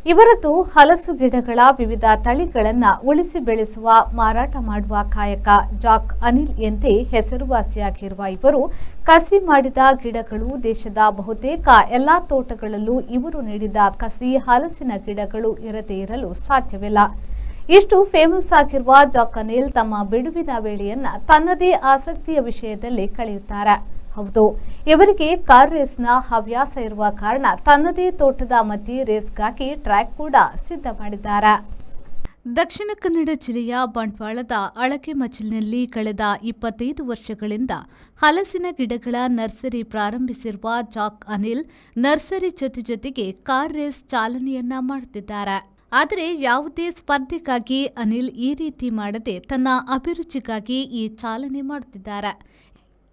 ಇವರದ್ದು ಹಲಸು ಗಿಡಗಳ ವಿವಿಧ ತಳಿಗಳನ್ನು ಉಳಿಸಿ ಬೆಳೆಸುವ ಮಾರಾಟ ಮಾಡುವ ಕಾಯಕ ಜಾಕ್ ಅನಿಲ್ ಎಂದೇ ಹೆಸರುವಾಸಿಯಾಗಿರುವ ಇವರು ಕಸಿ ಮಾಡಿದ ಗಿಡಗಳು ದೇಶದ ಬಹುತೇಕ ಎಲ್ಲಾ ತೋಟಗಳಲ್ಲೂ ಇವರು ನೀಡಿದ ಕಸಿ ಹಲಸಿನ ಗಿಡಗಳು ಇರದೇ ಇರಲು ಸಾಧ್ಯವಿಲ್ಲ. ಇಷ್ಟು ಫೇಮಸ್ ಆಗಿರುವ ಜಾಕ್ ಅನಿಲ್ ತಮ್ಮ ಬಿಡುವಿನ ವೇಳೆಯನ್ನ ತನ್ನದೇ ಆಸಕ್ತಿಯ ವಿಷಯದಲ್ಲಿ ಕಳೆಯುತ್ತಾರೆ. ಹೌದು, ಇವರಿಗೆ ಕಾರ್ ರೇಸ್ನ ಹವ್ಯಾಸ ಇರುವ ಕಾರಣ ತನ್ನದೇ ತೋಟದ ಮಧ್ಯೆ ರೇಸ್ಗಾಗಿ ಟ್ರ್ಯಾಕ್ ಕೂಡ ಸಿದ್ಧ ಮಾಡಿದ್ದಾರೆ. ದಕ್ಷಿಣ ಕನ್ನಡ ಜಿಲ್ಲೆಯ ಬಂಟ್ವಾಳದ ಅಳಕೆಮಜಲಿನಲ್ಲಿ ಕಳೆದ 25 ವರ್ಷಗಳಿಂದ ಹಲಸಿನ ಗಿಡಗಳ ನರ್ಸರಿ ಪ್ರಾರಂಭಿಸಿರುವ ಜಾಕ್ ಅನಿಲ್ ನರ್ಸರಿ ಜೊತೆಗೆ ಕಾರ್ ರೇಸ್ ಚಾಲನೆಯನ್ನ ಮಾಡುತ್ತಿದ್ದಾರೆ. ಆದರೆ ಯಾವುದೇ ಸ್ಪರ್ಧೆಗಾಗಿ ಅನಿಲ್ ಈ ರೀತಿ ಮಾಡದೆ ತನ್ನ ಅಭಿರುಚಿಗಾಗಿ ಈ ಚಾಲನೆ ಮಾಡುತ್ತಿದ್ದಾರೆ.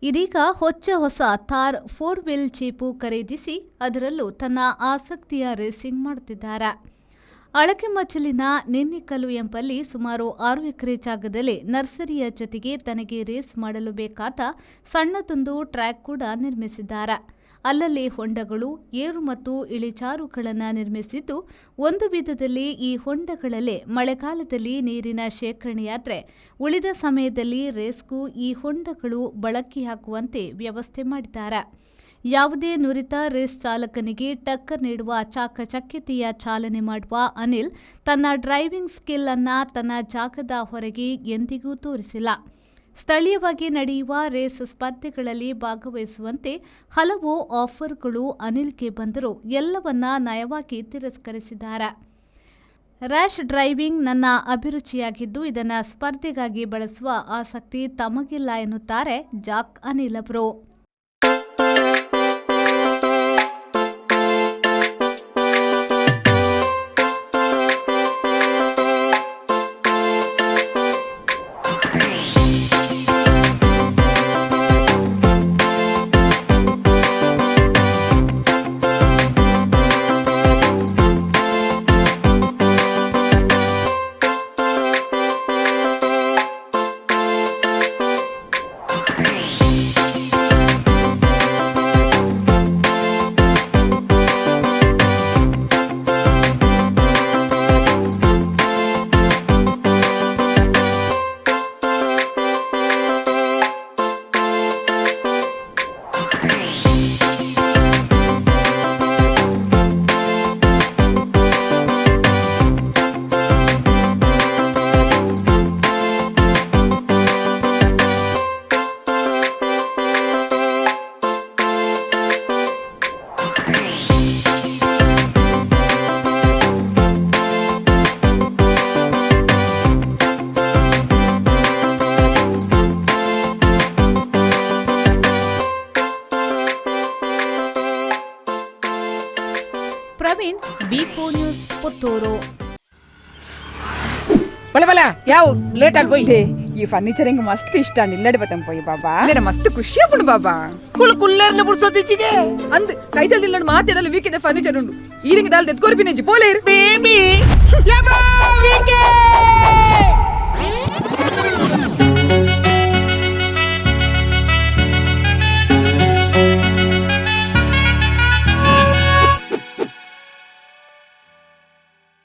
ಇದೀಗ ಹೊಸ ಥಾರ್ 4 ವೀಲ್ ಜೀಪು ಖರೀದಿಸಿ ಅದರಲ್ಲೂ ತನ್ನ ಆಸಕ್ತಿಯ ರೇಸಿಂಗ್ ಮಾಡುತ್ತಿದ್ದಾರೆ. ಅಳಕೆಮಜಲಿನ ನಿನ್ನಿಕಲ್ಲು ಎಂಬಲ್ಲಿ ಸುಮಾರು 6 ಎಕರೆ ಜಾಗದಲ್ಲಿ ನರ್ಸರಿಯ ಜೊತೆಗೆ ತನಗೆ ರೇಸ್ ಮಾಡಲು ಬೇಕಾದ ಸಣ್ಣದೊಂದು ಟ್ರ್ಯಾಕ್ ಕೂಡ ನಿರ್ಮಿಸಿದ್ದಾರೆ. ಅಲ್ಲಲ್ಲಿ ಹೊಂಡಗಳು, ಏರು ಮತ್ತು ಇಳಿಜಾರುಗಳನ್ನು ನಿರ್ಮಿಸಿದ್ದು, ಒಂದು ವಿಧದಲ್ಲಿ ಈ ಹೊಂಡಗಳಲ್ಲೇ ಮಳೆಗಾಲದಲ್ಲಿ ನೀರಿನ ಶೇಖರಣೆಯಾದರೆ ಉಳಿದ ಸಮಯದಲ್ಲಿ ರೇಸ್ಗೂ ಈ ಹೊಂಡಗಳು ಬಳಕೆಯಾಗುವಂತೆ ವ್ಯವಸ್ಥೆ ಮಾಡಿದ್ದಾರೆ. ಯಾವುದೇ ನುರಿತ ರೇಸ್ ಚಾಲಕನಿಗೆ ಟಕ್ಕರ್ ನೀಡುವ ಚಾಕಚಕ್ಯತೆಯ ಚಾಲನೆ ಮಾಡುವ ಅನಿಲ್ ತನ್ನ ಡ್ರೈವಿಂಗ್ ಸ್ಕಿಲ್ ಅನ್ನು ತನ್ನ ಜಾಗದ ಹೊರಗೆ ಎಂದಿಗೂ ತೋರಿಸಿಲ್ಲ. ಸ್ಥಳೀಯವಾಗಿ ನಡೆಯುವ ರೇಸ್ ಸ್ಪರ್ಧೆಗಳಲ್ಲಿ ಭಾಗವಹಿಸುವಂತೆ ಹಲವು ಆಫರ್ಗಳು ಅನಿಲ್ಗೆ ಬಂದರೂ ಎಲ್ಲವನ್ನ ನಯವಾಗಿ ತಿರಸ್ಕರಿಸಿದ್ದಾರೆ. ರ್ಯಾಶ್ ಡ್ರೈವಿಂಗ್ ನನ್ನ ಅಭಿರುಚಿಯಾಗಿದ್ದು ಇದನ್ನು ಸ್ಪರ್ಧೆಗಾಗಿ ಬಳಸುವ ಆಸಕ್ತಿ ತಮಗಿಲ್ಲ ಎನ್ನುತ್ತಾರೆ ಜಾಕ್ ಅನಿಲ್ ಅವರು. Praveen, B4 news, Puttur. ಯಾವ ಲೇಟ್ ಆಗಿ పోయి ఈ ఫర్నిచర్ ఇంక మస్తు ఇష్టాన్ని ఇల్లడి పోతాం పోయి బాబా నేను మస్తు ಖುಷಿ ಅಪ್ಪುಂಡು ಬಾಬಾ ಕುಲ್ಲರ್ನ ಬುಡ್ಸೋದಿಚ್ಚಿಗೆ ಅಂದ್ ಕೈದಲ್ಲಿ ಇಲ್ಲಡ್ ಮಾತಾಡಲು ವೀಕಿದೆ ಫರ್ನಿಚರ್ ಉಂಡು ಈರಿಂಗ ದಾಲ್ ತೆತ್ಕೋರ್ಪಿ ನೆಂಜಿ ಪೋಲೇರು ಬೇಬಿ ಯಬ್ಬಾ ವೀಕೆ